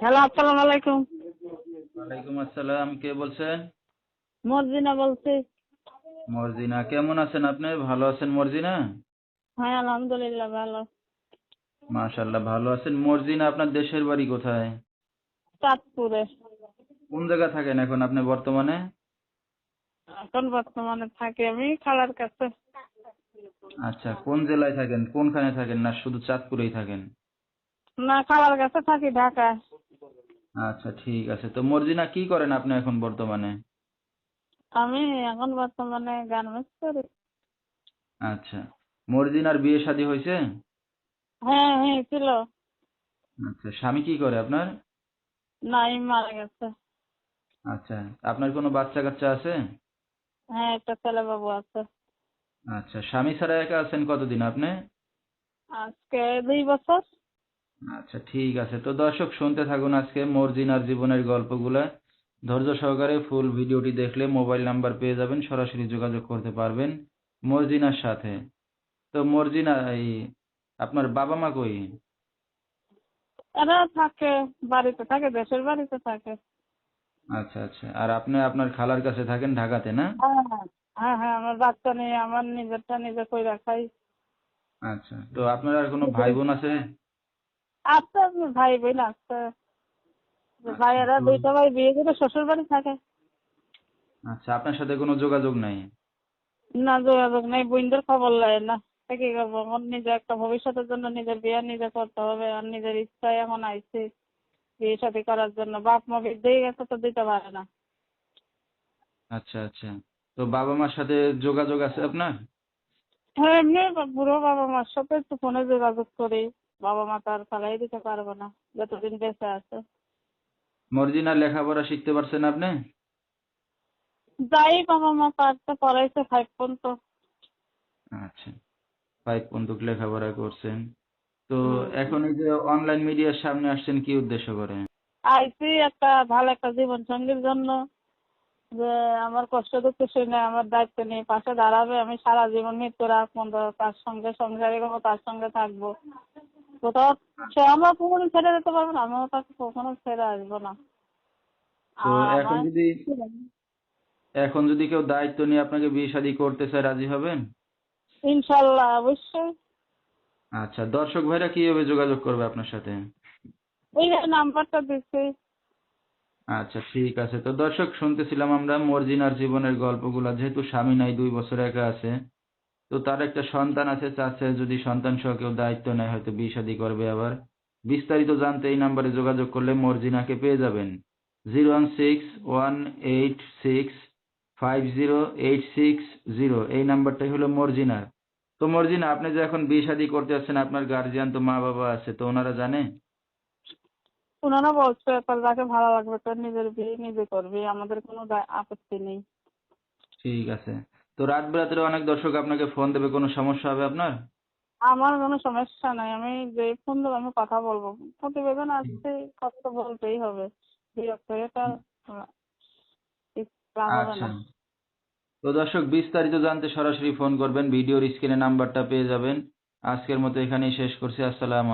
Hello, আসসালামু আলাইকুম। ওয়ালাইকুম আসসালাম। কে বলছেন? মর্জিনা বলছি। মর্জিনা, কেমন আছেন আপনি? ভালো আছেন মর্জিনা? হ্যাঁ, আলহামদুলিল্লাহ ভালো। মাশাআল্লাহ, ভালো আছেন। মর্জিনা, আপনার দেশের বাড়ি কোথায়? চাঁদপুরে। কোন জায়গা থাকেন এখন আপনি বর্তমানে? এখন বর্তমানে থাকি আমি খালার কাছে। আচ্ছা, কোন জেলায় থাকেন? কোনখানে থাকেন, না শুধু চাঁদপুরেই থাকেন? না, খালার কাছে থাকি ঢাকায়। আচ্ছা, ঠিক আছে। তো মর্জিনা, কি করেন আপনি এখন বর্তমানে? আমি এখন বর্তমানে গার্মেন্টস করি। আচ্ছা, মর্জিনার বিয়ে শাদী হয়েছে? হ্যাঁ হ্যাঁ ছিল। আচ্ছা, স্বামী কি করে আপনার? নাই, মারা গেছে। আচ্ছা, আপনার কোনো বাচ্চা কাচ্চা আছে? হ্যাঁ, একটা ছেলে বাবু আছে। আচ্ছা, স্বামী ছাড়া একা আছেন কতদিন আপনি? আজকে 2 বছর। আচ্ছা, ঠিক আছে। তো দর্শক, শুনতে থাকুন আজকে মর্জিনার জীবনের গল্পগুলা। ধৈর্য সহকারে ফুল ভিডিওটি দেখলে মোবাইল নাম্বার পেয়ে যাবেন, সরাসরি যোগাযোগ করতে পারবেন মর্জিনার সাথে। তো মর্জিনা, আপনার বাবা মা কই? এরা থাকে, বাড়িতে থাকে, দেশের বাড়িতে থাকে। আচ্ছা আচ্ছা। আর আপনি আপনার খালার কাছে থাকেন ঢাকাতে, না? হ্যাঁ হ্যাঁ হ্যাঁ হ্যাঁ, আমার বাচ্চা নিয়ে আমার নিজেরটা নিজে কইরা খাই। আচ্ছা, তো আপনার আর কোনো ভাই বোন আছে? আছে, ভাই বোন আছে। আচ্ছা, ভাইয়েরা তো 2টা ভাই বিয়ে করে শ্বশুর বাড়ি থাকে। আচ্ছা, আপনার সাথে কোনো যোগাযোগ নাই? না, যোগাযোগ নেই, বোনদের খবর লয় না। তা কি করবো, আমার নিজে একটা ভবিষ্যতের জন্য নিজের বিয়ে নিজে করতে হবে, আর নিজের ইচ্ছায় এখন আইছি বিয়ে শাদী করার জন্য। বাপ মা দিয়ে গেছে তো দিতে পারে না। আচ্ছা আচ্ছা। তো বাবা মার সাথে যোগাযোগ আছে আপনার? হ্যাঁ, এমনি বুড়ো বাবা মার সাথে একটু ফোনে যোগাযোগ করি। বাবা মা তো আর ফালাই দিতে পারবো না যতদিন বেঁচে আছে। মর্জিনা, লেখাপড়া শিখতে পারছেন আপনি? যাই, বাবা মা পারতে পড়াইছে 5 পর্যন্ত। আচ্ছা, 5 পর্যন্ত লেখাপড়া করছেন। তো হুম। এখন এই যে অনলাইন মিডিয়ার সামনে আসছেন কি উদ্দেশ্য করে? আইছি একটা ভালো একটা জীবন সঙ্গীর জন্য, যে আমার কষ্ট দুঃখ শুনে আমার দায়িত্ব নিয়ে পাশে দাঁড়াবে। আমি সারা জীবন মৃত্যুর আগ পর্যন্ত তার সঙ্গে সংসারী হবো, তার সঙ্গে থাকবো। কোথাও সে আমার কখনো ছেড়ে যেতে পারবে না, আমিও তাকে কখনো ছেড়ে আসবো না। তো আর এখন আমার যদি এখন যদি কেউ দায়িত্ব নিয়ে আপনাকে বিয়ে শাদী করতে চায়, রাজি হবেন? ইনশাল্লাহ অবশ্যই। আচ্ছা, দর্শক ভাইরা কিভাবে যোগাযোগ করবে আপনার সাথে? ওই যে নাম্বারটা দিচ্ছি। আচ্ছা, ঠিক আছে। তো দর্শক, শুনতেছিলাম আমরা মর্জিনার জীবনের গল্পগুলা। যেহেতু স্বামী নাই, 2 বছর একা আছে, তো তার একটা সন্তান আছে, চাচ্ছে যদি সন্তান সহ কেউ দায়িত্ব নেয় হয়তো বিয়ে শাদী করবে আবার। বিস্তারিত জানতে এই নাম্বারে যোগাযোগ করলে মর্জিনাকে পেয়ে যাবেন। 01618650860, এই নাম্বারটাই হলো মর্জিনার। তো মর্জিনা, আপনি যে এখন বিয়ে শাদী করতে যাচ্ছেন, আপনার গার্জিয়ান তো মা বাবা আছে, তো ওনারা জানে? ওনারা বলছে তার যাকে ভালো লাগবে তার নিজের বিয়ে নিজে করবে, আমাদের কোনো আপত্তি নেই। ঠিক আছে। তো রাত বেরাতে অনেক দর্শক আপনাকে ফোন দেবে, কোনো সমস্যা হবে আপনার? আমার কোনো সমস্যা নাই, আমি যে ফোন দেবো আমি কথা বলবো। প্রতিবেদন আসছে, কথা তো বলতেই হবে। বিরক্ত হয়ে তার লাভ হবে আচ্ছা, না। তো দর্শক, বিস্তারিত জানতে সরাসরি ফোন করবেন, ভিডিওর স্ক্রিনে নাম্বারটা পেয়ে যাবেন। আজকের মতো এখানেই শেষ করছি। আসসালামু আলাইকুম।